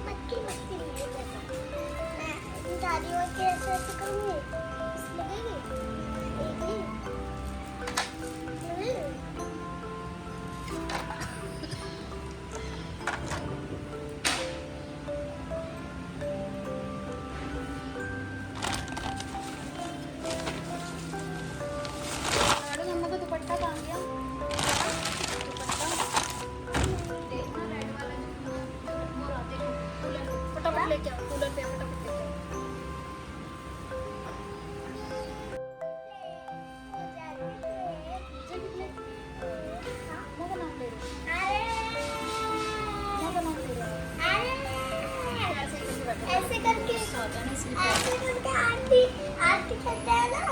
मक्खी मक्खी नहीं है जैसा मैं दादी और के ऐसे करूँगी लगेगी मम्मा का दुपट्टा कहाँ गया? फटाफट लेके आओ, कूलर पे फटाफट लेके आओ। माँ का नाम ले रहे हो? माँ का नाम ले रहे हो? ऐसे करके आरती आरती करते हैं ना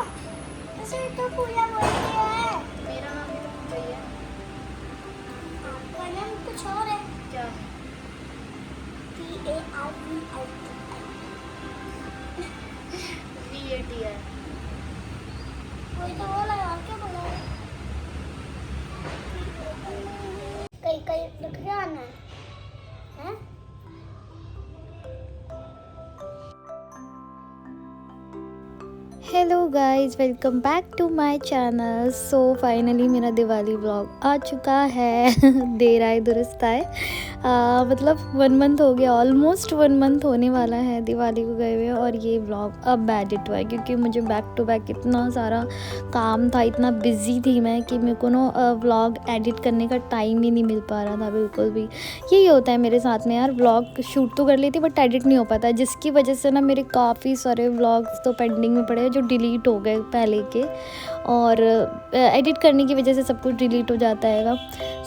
ऐसे तो पूजा बोलते हैं। मेरा नाम भी तो चाहिए। आपका नाम कुछ और है क्या? VAT है। वही तो बोला है और क्या बोला है। कहीं कहीं लिख के आना है? Hello guys, welcome back to my channel. So finally मेरा दिवाली व्लॉग आ चुका है। देर आए दुरुस्त आए। मतलब 1 मंथ हो गया, ऑलमोस्ट 1 मंथ होने वाला है दिवाली को गए हुए, और ये व्लॉग अब एडिट हुआ है क्योंकि मुझे बैक टू बैक इतना सारा काम था, इतना बिजी थी मैं कि मेरे को ना व्लॉग एडिट करने का टाइम ही नहीं मिल पा रहा था बिल्कुल भी। यही होता है मेरे साथ में यार, व्लॉग शूट तो कर लेती बट एडिट नहीं हो पाता, जिसकी वजह से ना मेरे काफ़ी सारे व्लॉग्स तो पेंडिंग में पड़े हैं जो डिलीट हो गए पहले के, और एडिट करने की वजह से सब कुछ डिलीट हो जाता है।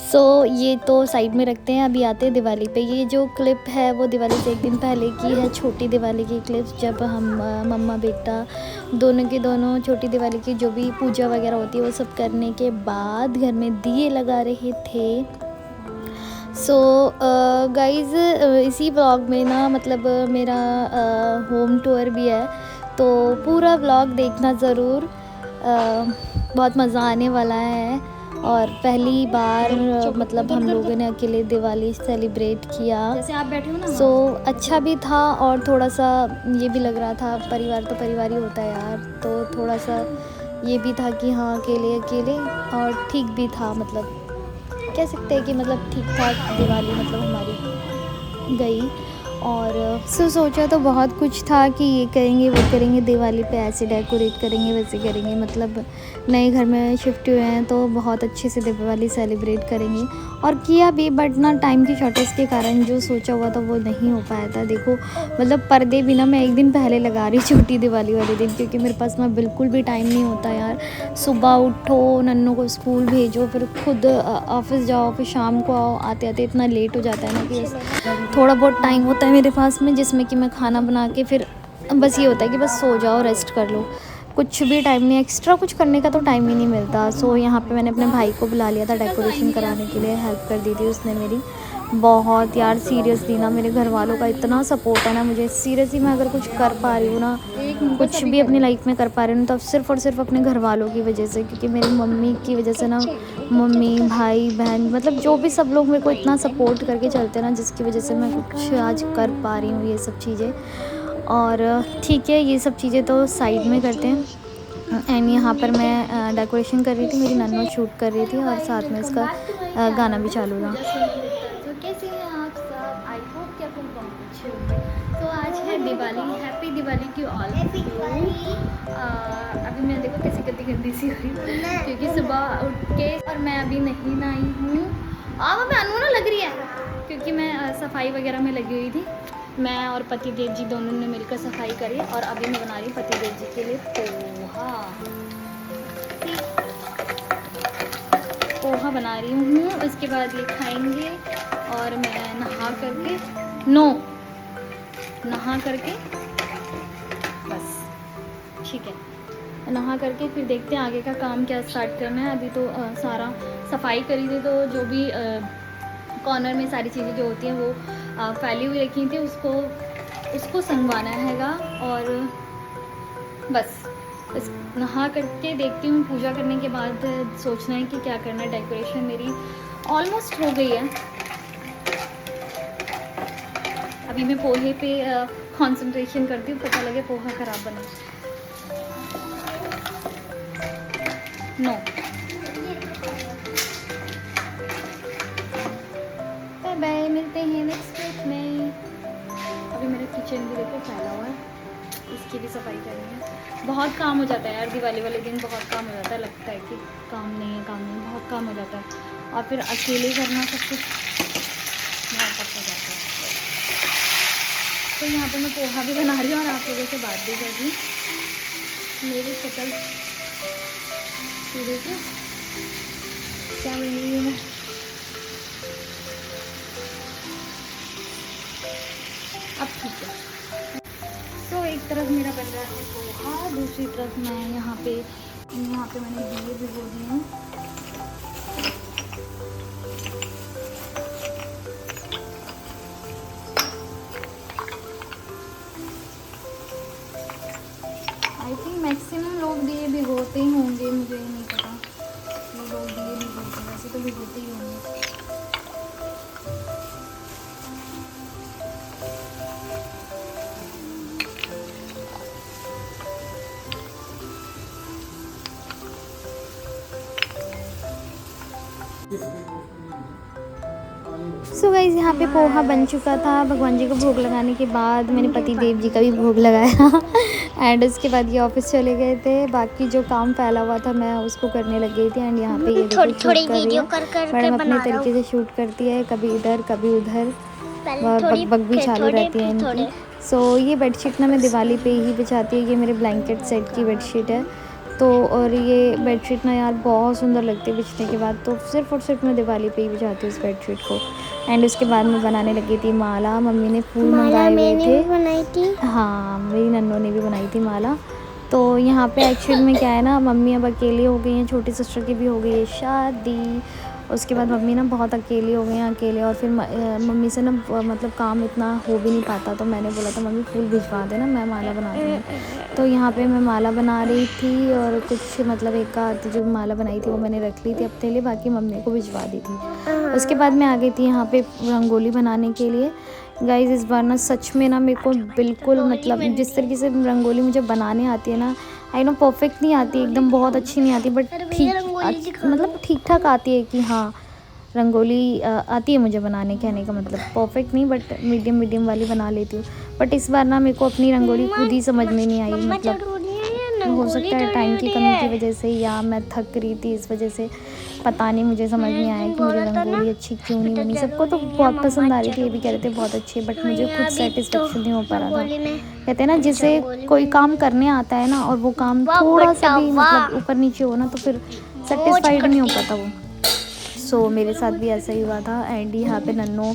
सो ये तो साइड में रखते हैं, अभी आते हैं दिवाली पे। ये जो क्लिप है वो दिवाली से 1 दिन पहले की है, छोटी दिवाली की क्लिप, जब हम मम्मा बेटा दोनों के दोनों छोटी दिवाली की जो भी पूजा वगैरह होती है वो सब करने के बाद घर में दिए लगा रहे थे। सो गाइज़ इसी व्लॉग में ना मतलब मेरा होम टूर भी है, तो पूरा व्लॉग देखना ज़रूर। बहुत मज़ा आने वाला है, और पहली बार मतलब हम लोगों ने अकेले दिवाली सेलिब्रेट किया। जैसे आप बैठे हो ना। सो अच्छा भी था, और थोड़ा सा ये भी लग रहा था, परिवार तो परिवार ही होता है यार, तो थोड़ा सा ये भी था कि हाँ अकेले अकेले, और ठीक भी था, मतलब कह सकते हैं कि मतलब ठीक ठाक दिवाली मतलब हमारी गई। और सोचा तो बहुत कुछ था कि ये करेंगे वो करेंगे, दिवाली पे ऐसे डेकोरेट करेंगे वैसे करेंगे, मतलब नए घर में शिफ्ट हुए हैं तो बहुत अच्छे से दिवाली सेलिब्रेट करेंगे, और किया भी, बट ना टाइम की शॉर्टेज के कारण जो सोचा हुआ था वो नहीं हो पाया था। देखो मतलब पर्दे भी ना मैं 1 दिन पहले लगा रही छोटी दिवाली वाले दिन, क्योंकि मेरे पास में बिल्कुल भी टाइम नहीं होता यार। सुबह उठो, नन्नों को स्कूल भेजो, फिर खुद ऑफिस जाओ, फिर शाम को आओ, आते आते इतना लेट हो जाता है ना कि थोड़ा बहुत टाइम होता है मेरे पास में जिसमें कि मैं खाना बना के फिर बस ये होता है कि बस सो जाओ, रेस्ट कर लो, कुछ भी टाइम नहीं, एक्स्ट्रा कुछ करने का तो टाइम ही नहीं मिलता। सो यहाँ पे मैंने अपने भाई को बुला लिया था डेकोरेशन कराने के लिए, हेल्प कर दी थी उसने मेरी बहुत यार। सीरियसली ना मेरे घर वालों का इतना सपोर्ट है ना मुझे, सीरियसली मैं अगर कुछ कर पा रही हूँ ना, कुछ भी अपनी लाइफ में कर पा रही हूँ, तो सिर्फ और सिर्फ अपने घर वालों की वजह से, क्योंकि मेरी मम्मी की वजह से ना, मम्मी भाई बहन मतलब जो भी सब लोग मेरे को इतना सपोर्ट करके चलते हैं ना, जिसकी वजह से मैं कुछ आज कर पा रही हूँ ये सब चीज़ें। और ठीक है, ये सब चीज़ें तो साइड में करते हैं। एंड यहाँ पर मैं डेकोरेशन कर रही थी, मेरी नन्नू शूट कर रही थी, और साथ में इसका गाना भी चालू था। तो कैसे हैं आप सब? आई होप कि आप लोग बहुत अच्छे होंगे। तो आज है Diwali, happy Diwali to all. अभी मैं देखो कैसी गंदी गंदी सी हुई, क्योंकि सुबह उठ के और मैं अभी नहीं नहाई हूँ। मैं अनूना लग रही है क्योंकि मैं सफाई वगैरह में लगी हुई थी। मैं और पति देव जी दोनों ने मिलकर सफाई करी, और अभी मैं बना रही हूँ पति देव जी के लिए पोहा बना रही हूँ। उसके बाद ये खाएंगे, और मैं नहा करके बस ठीक है, नहा करके फिर देखते हैं आगे का काम क्या स्टार्ट करना है। अभी तो सारा सफाई करी थी, तो जो भी कॉर्नर में सारी चीज़ें जो होती हैं वो फैली हुई रखी थी, उसको संगवाना हैगा। और बस नहा करके देखती हूँ, पूजा करने के बाद सोचना है कि क्या करना है। डेकोरेशन मेरी ऑलमोस्ट हो गई है, अभी मैं पोहे पे कंसंट्रेशन करती हूँ, पता लगे पोहा ख़राब बना। नो बाय बाय, मिलते हैं नेक्स्ट वीक में। अभी मेरा किचन भी देखो फैला हुआ है, इसकी भी सफाई करनी है। बहुत काम हो जाता है यार दिवाली वाले दिन, बहुत काम हो जाता है, लगता है कि काम नहीं है, काम नहीं, बहुत काम हो जाता है। और फिर अकेले करना सब कुछ बहुत टफ हो जाता है। तो यहाँ पे मैं पोहा भी बना रही हूँ और आप लोगों से बात भी कर रही हूँ। मेरी शक्ल देखिए क्या बन रही है। अब ठीक है। तो एक तरफ मेरा बन रहा है पोहा, दूसरी तरफ मैं यहाँ पे मैंने दिए भिगो दिए हैं। आई थिंक मैक्सिमम लोग दिए भिगोते ही होंगे, मुझे नहीं पता ये लोग दिए भिगोते, वैसे तो भिगोते ही होंगे। सो गाइस यहाँ पे पोहा बन चुका था। भगवान जी को भोग लगाने के बाद मैंने पति देव जी का भी भोग लगाया एंड उसके बाद ये ऑफिस चले गए थे। बाकी जो काम फैला हुआ था मैं उसको करने लग गई थी। एंड यहाँ पे ये थोड़ी शूट कर रही है कर मैडम, अपने तरीके से शूट करती है, कभी इधर कभी उधर, और बकबक भी चालू रहती है इनकी। सो ये बेडशीट ना मैं दिवाली पे ही बिछाती है। ये मेरे ब्लैंकेट सेट की बेडशीट है। तो और ये बेडशीट ना यार बहुत सुंदर लगती है बिछने के बाद, तो सिर्फ और सिर्फ मैं दिवाली पे ही बिछाती हूँ इस बेडशीट को। एंड उसके बाद मैं बनाने लगी थी माला। मम्मी ने फूल मंगाए हुए थे, बनाई थी। हाँ मेरी नन्नों ने भी बनाई थी माला। तो यहाँ पे एक्चुअल में क्या है ना, मम्मी अब अकेली हो गई हैं, छोटी सिस्टर की भी हो गई है शादी। उसके बाद मम्मी ना बहुत अकेली हो गई हैं, अकेले। और फिर मम्मी से ना मतलब काम इतना हो भी नहीं पाता, तो मैंने बोला था मम्मी फूल भिजवा देना, मैं माला बना दूँगी। तो यहाँ पे मैं माला बना रही थी और कुछ मतलब एक आध जो माला बनाई थी वो मैंने रख ली थी अपने लिए, बाकी मम्मी को भिजवा दी थी। उसके बाद मैं आ गई थी यहाँ पे रंगोली बनाने के लिए। गाइज़ इस बार ना सच में ना मेरे को बिल्कुल मतलब जिस तरीके से रंगोली मुझे बनाने आती है ना, आई नो परफेक्ट नहीं आती एकदम, बहुत अच्छी नहीं आती, बट ठीक मतलब ठीक ठाक आती है कि हाँ रंगोली आती है मुझे बनाने। कहने का मतलब परफेक्ट नहीं बट मीडियम वाली बना लेती हूँ। बट इस बार ना मेरे को अपनी रंगोली खुद ही समझ में नहीं आई, मतलब हो सकता है टाइम की कमी की वजह से या मैं थक रही थी इस वजह से, पता नहीं, मुझे समझ नहीं आया कि मुझे रंगोली अच्छी क्यों नहीं बनी। सबको तो बहुत पसंद आ रही थी, ये भी कह रहे थे बहुत अच्छी है, बट मुझे खुद सेटिस्फेक्शन नहीं हो पा रहा था। कहते हैं ना जिसे कोई काम करने आता है ना और वो काम थोड़ा सा भी मतलब ऊपर नीचे हो ना तो फिर सेटिस्फाइड नहीं हो पाता वो। सो मेरे साथ भी ऐसा ही हुआ था। एंड यहाँ पे नन्नो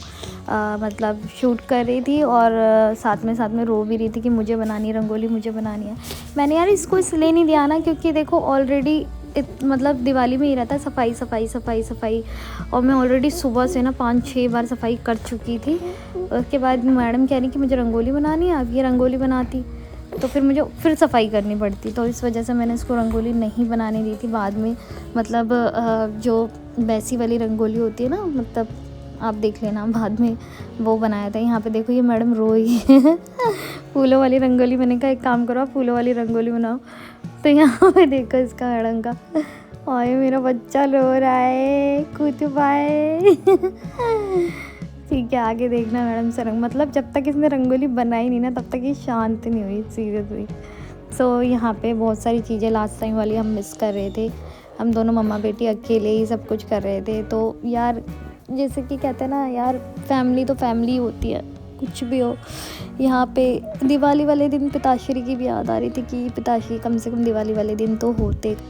मतलब शूट कर रही थी और साथ में रो भी रही थी कि मुझे बनानी है रंगोली, मुझे बनानी है। मैंने यार इसको इसलिए नहीं दिया ना क्योंकि देखो ऑलरेडी मतलब दिवाली में ही रहता है सफाई सफाई सफाई सफाई, और मैं ऑलरेडी सुबह से ना 5-6 बार सफाई कर चुकी थी। उसके बाद मैडम कह रही कि मुझे रंगोली बनानी है, अब ये रंगोली बनाती तो फिर मुझे फिर सफाई करनी पड़ती, तो इस वजह से मैंने इसको रंगोली नहीं बनाने दी थी। बाद में मतलब जो वैसी वाली रंगोली होती है ना, मतलब आप देख लेना बाद में वो बनाया था। यहाँ पे देखो ये मैडम रोई फूलों वाली रंगोली। मैंने कहा एक काम करो आप फूलों वाली रंगोली बनाओ, तो यहाँ पे देखो इसका मैडम का, और मेरा बच्चा रो रहा है कूद पाए ठीक है आगे देखना मैडम से रंग, मतलब जब तक इसने रंगोली बनाई नहीं ना तब तक ये शांत नहीं हुई सीरियसली। सो यहाँ पे बहुत सारी चीज़ें लास्ट टाइम वाली हम मिस कर रहे थे, हम दोनों मम्मा बेटी अकेले ही सब कुछ कर रहे थे। तो यार जैसे कि कहते हैं ना यार फैमिली तो फैमिली होती है, कुछ भी हो। यहाँ पे दिवाली वाले दिन पिताश्री की भी याद आ रही थी कि पिताश्री कम से कम दिवाली वाले दिन तो होते। वैसे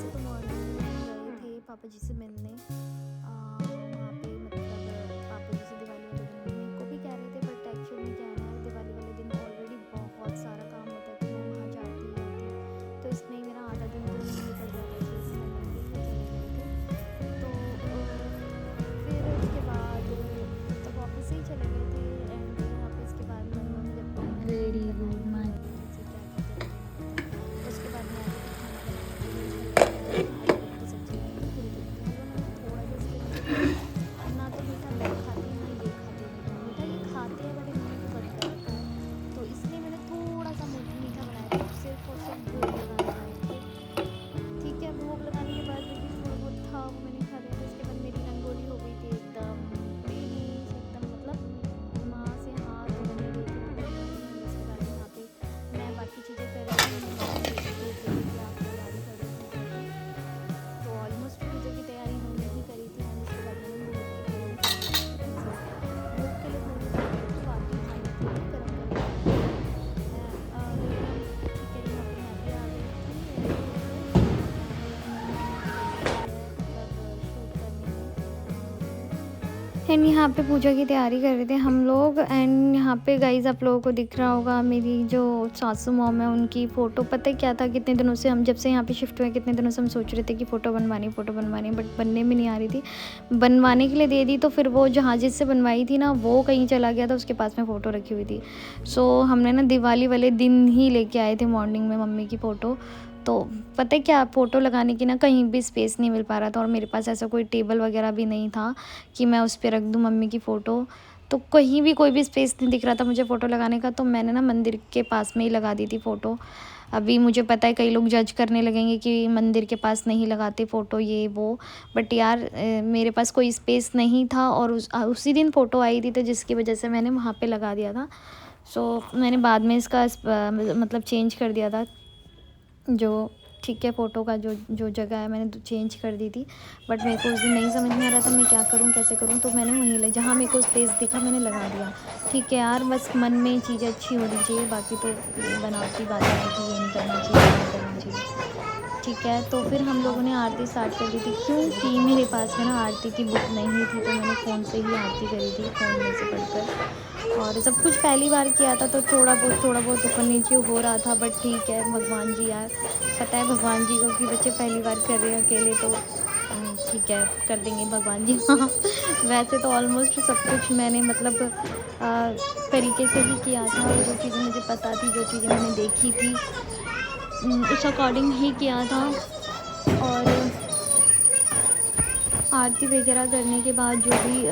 तो मॉर्निंग गए थे पापा जी से मिलने, वहाँ पे मतलब पापा जी से दिवाली वाले दिन मेरे को भी कह रहे थे, बट एक्चुअली क्या है ना दिवाली वाले दिन ऑलरेडी बहुत सारा काम होता है, तो मैं वहाँ जाती होती, तो इसमें मेरा आधा दिन तो नहीं निकल जाता है, जैसे मैं मंदिर में चले गए थे। तो फिर उसके बाद तो वापस ही चले गए थे। एंड यहाँ पे इसके बाद जब वेरी गुड माय एंड यहाँ पे पूजा की तैयारी कर रहे थे हम लोग। एंड यहाँ पे गाइज आप लोगों को दिख रहा होगा मेरी जो सासू मॉम है उनकी फ़ोटो। पता है क्या था, कितने दिनों से हम जब से यहाँ पे शिफ्ट हुए कितने दिनों से हम सोच रहे थे कि फ़ोटो बनवानी, बट बनने में नहीं आ रही थी। बनवाने के लिए दे दी तो फिर वो जहाँ जिससे बनवाई थी ना वो कहीं चला गया था, उसके पास में फ़ोटो रखी हुई थी। सो हमने ना दिवाली वाले दिन ही लेके आए थे मॉर्निंग में मम्मी की फ़ोटो। तो पता है क्या, फ़ोटो लगाने की ना कहीं भी स्पेस नहीं मिल पा रहा था, और मेरे पास ऐसा कोई टेबल वगैरह भी नहीं था कि मैं उस पर रख दूँ मम्मी की फ़ोटो। तो कहीं भी कोई भी स्पेस नहीं दिख रहा था मुझे फ़ोटो लगाने का, तो मैंने ना मंदिर के पास में ही लगा दी थी फ़ोटो। अभी मुझे पता है कई लोग जज करने लगेंगे कि मंदिर के पास नहीं लगाते फ़ोटो ये वो, बट यार मेरे पास कोई स्पेस नहीं था, और उसी दिन फ़ोटो आई थी तो जिसकी वजह से मैंने वहाँ पे लगा दिया था। सो मैंने बाद में इसका मतलब चेंज कर दिया था, जो ठीक है फ़ोटो का जो जगह है मैंने चेंज कर दी थी। बट मेरे को उस दिन नहीं समझ में आ रहा था मैं क्या करूँ कैसे करूँ, तो मैंने वहीं जहाँ मेरे को स्पेस दिखा मैंने लगा दिया। ठीक है यार, बस मन में चीज़ें अच्छी होनी चाहिए, बाकी तो बनावटी बातें हैं कि ये नहीं करना चाहिए, ये नहीं करना चाहिए। ठीक है, तो फिर हम लोगों ने आरती स्टार्ट कर दी थी, क्योंकि मेरे पास में ना आरती की बुक नहीं थी, तो मैंने फ़ोन से ही आरती करी थी, फ़ोन में से पढ़कर। और सब कुछ पहली बार किया था तो थोड़ा बहुत ऊपर नीचे हो रहा था, बट ठीक है, भगवान जी यार, पता है भगवान जी को कि बच्चे पहली बार कर रहे हैं अकेले, तो ठीक है कर देंगे भगवान जी। हाँ, वैसे तो ऑलमोस्ट सब कुछ मैंने मतलब तरीके से ही किया था, और जो चीज़ें मुझे पता थी, जो चीज़ें मैंने देखी थी उस अकॉर्डिंग ही किया था। और आरती वगैरह करने के बाद जो भी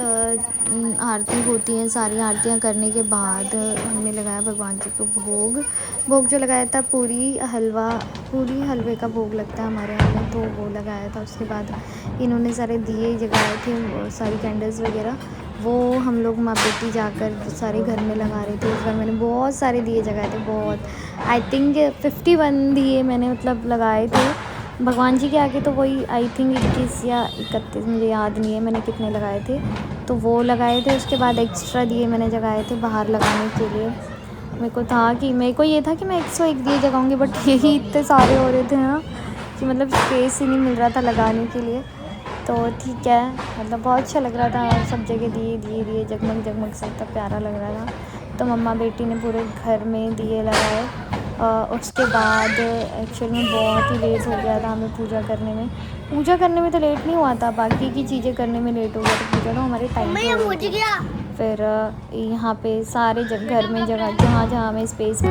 आरती होती है, सारी आरतियाँ करने के बाद हमने लगाया भगवान जी को भोग जो लगाया था पूरी हलवे का भोग लगता है हमारे यहाँ में, तो वो लगाया था। उसके बाद इन्होंने सारे दिए जगाए थे, सारी कैंडल्स वगैरह, वो हम लोग माँ बेटी जाकर सारे घर में लगा रहे थे। उस बार मैंने बहुत सारे दिए जगाए थे, बहुत, आई थिंक 51 दिए मैंने मतलब लगाए थे भगवान जी के आगे। तो वही आई थिंक 21 या 31, मुझे याद नहीं है मैंने कितने लगाए थे, तो वो लगाए थे। उसके बाद एक्स्ट्रा दिए मैंने जगाए थे बाहर लगाने के लिए। मेरे को ये था कि मैं 101 दिए जगाऊंगी, बट यही इतने सारे हो रहे थे ना कि मतलब स्पेस ही नहीं मिल रहा था लगाने के लिए। तो ठीक है, मतलब बहुत अच्छा लग रहा था, सब जगह दिए जगमग से इतना प्यारा लग रहा था। तो मम्मा बेटी ने पूरे घर में दिए लगाए। उसके बाद एक्चुअल में बहुत ही लेट हो गया था हमें पूजा करने में तो लेट नहीं हुआ था, बाकी की चीज़ें करने में लेट हो गया था। पूजा तो हमारे टाइम पे हो गई थी। फिर यहाँ पे सारे घर में जगह जहाँ हमें स्पेस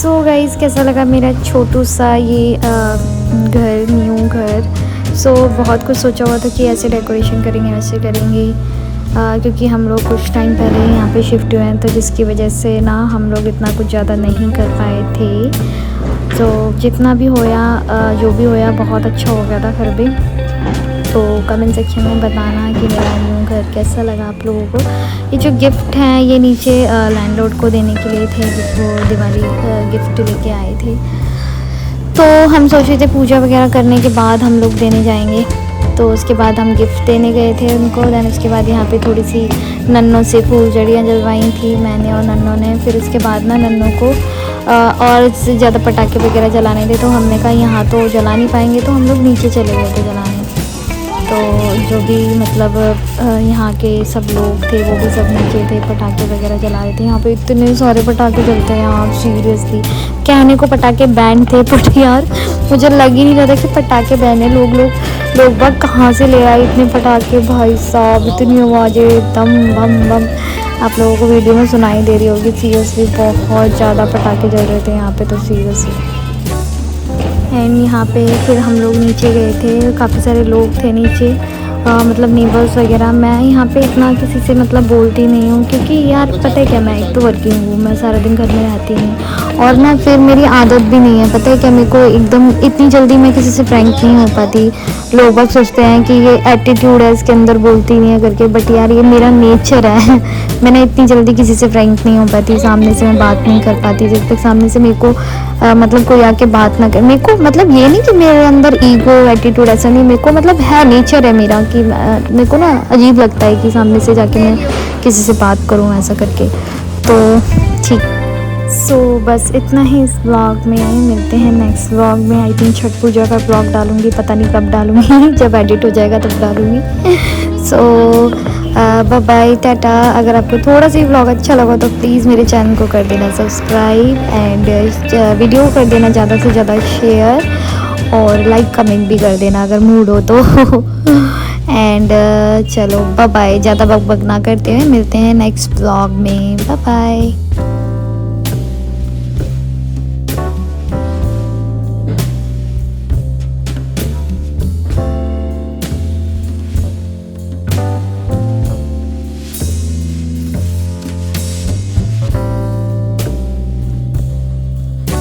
सो गाइस, कैसा लगा मेरा छोटू सा ये घर, न्यू घर। सो बहुत कुछ सोचा हुआ था कि ऐसे डेकोरेशन करेंगे, वैसे करेंगे, क्योंकि हम लोग कुछ टाइम पहले ही यहाँ पे शिफ्ट हुए हैं, तो जिसकी वजह से ना हम लोग इतना कुछ ज़्यादा नहीं कर पाए थे। तो जितना भी होया, जो भी होया, बहुत अच्छा हो गया था घर भी। तो कमेंट सेक्शन में बताना कि मेरा न्यू घर कैसा लगा आप लोगों को। ये जो गिफ्ट हैं ये नीचे लैंडलॉर्ड को देने के लिए थे, वो दिवाली गिफ्ट लेके आए थे। तो हम सोच रहे थे पूजा वगैरह करने के बाद हम लोग देने जाएंगे। तो उसके बाद हम गिफ्ट देने गए थे उनको। दैन उसके बाद यहाँ पे थोड़ी सी नन्नों से फूलझड़ियाँ जलवाई थी मैंने और नन्नों ने। फिर उसके बाद ना नन्नों को और से ज़्यादा पटाखे वगैरह जलाने थे, तो हमने कहा यहाँ तो जला नहीं पाएंगे, तो हम लोग नीचे चले गए थे जलाने। तो जो भी मतलब यहाँ के सब लोग थे वो भी सब नीचे थे, पटाखे वगैरह जला रहे थे। यहाँ पे इतने सारे पटाखे जलते हैं यार, सीरियसली। कहने को पटाखे बैन थे, बट यार मुझे लग ही नहीं रहा था कि पटाखे बैन है। लोग बाग कहाँ से ले आए इतने पटाखे, भाई साहब, इतनी आवाज़ें, दम बम बम। आप लोगों को वीडियो में सुनाई दे रही होगी। सीरियसली बहुत ज़्यादा पटाखे जल रहे थे यहाँ पे तो, सीरियसली। एंड यहाँ पे फिर हम लोग नीचे गए थे, काफ़ी सारे लोग थे नीचे, मतलब नेबर्स वगैरह। मैं यहाँ पे इतना किसी से मतलब बोलती नहीं हूँ, क्योंकि यार पता है क्या, मैं एक तो वर्किंग हूँ, मैं सारा दिन घर में रहती हूँ, और ना फिर मेरी आदत भी नहीं है, पता है क्या, मेरे को एकदम इतनी जल्दी मैं किसी से फ्रैंक नहीं हो पाती। लोग बाग सोचते हैं कि ये एटीट्यूड है इसके अंदर, बोलती नहीं है करके, बट यार ये मेरा नेचर है। मैंने इतनी जल्दी किसी से फ्रैंक नहीं हो पाती, सामने से मैं बात नहीं कर पाती जब तक सामने से मेरे को मतलब कोई आके बात ना करे। मेरे को मतलब ये नहीं कि मेरे अंदर ईगो एटीट्यूड ऐसा नहीं, मेरे को मतलब है, नेचर है मेरा कि मेरे को ना अजीब लगता है कि सामने से जाके मैं किसी से बात करूं ऐसा करके। तो ठीक, सो बस इतना ही इस व्लॉग में। मिलते हैं नेक्स्ट व्लॉग में। आई थिंक छठ पूजा का व्लॉग डालूंगी, पता नहीं कब डालूंगी, जब एडिट हो जाएगा तब डालूंगी। सो बाय बाय, टाटा। अगर आपको थोड़ा सा व्लॉग अच्छा लगा तो प्लीज़ मेरे चैनल को कर देना सब्सक्राइब, एंड वीडियो कर देना ज़्यादा से ज़्यादा शेयर, और लाइक कमेंट भी कर देना अगर मूड हो तो। एंड चलो बाय बाय, ज़्यादा बक बक ना करते हुए मिलते हैं नेक्स्ट व्लॉग में। Bye bye.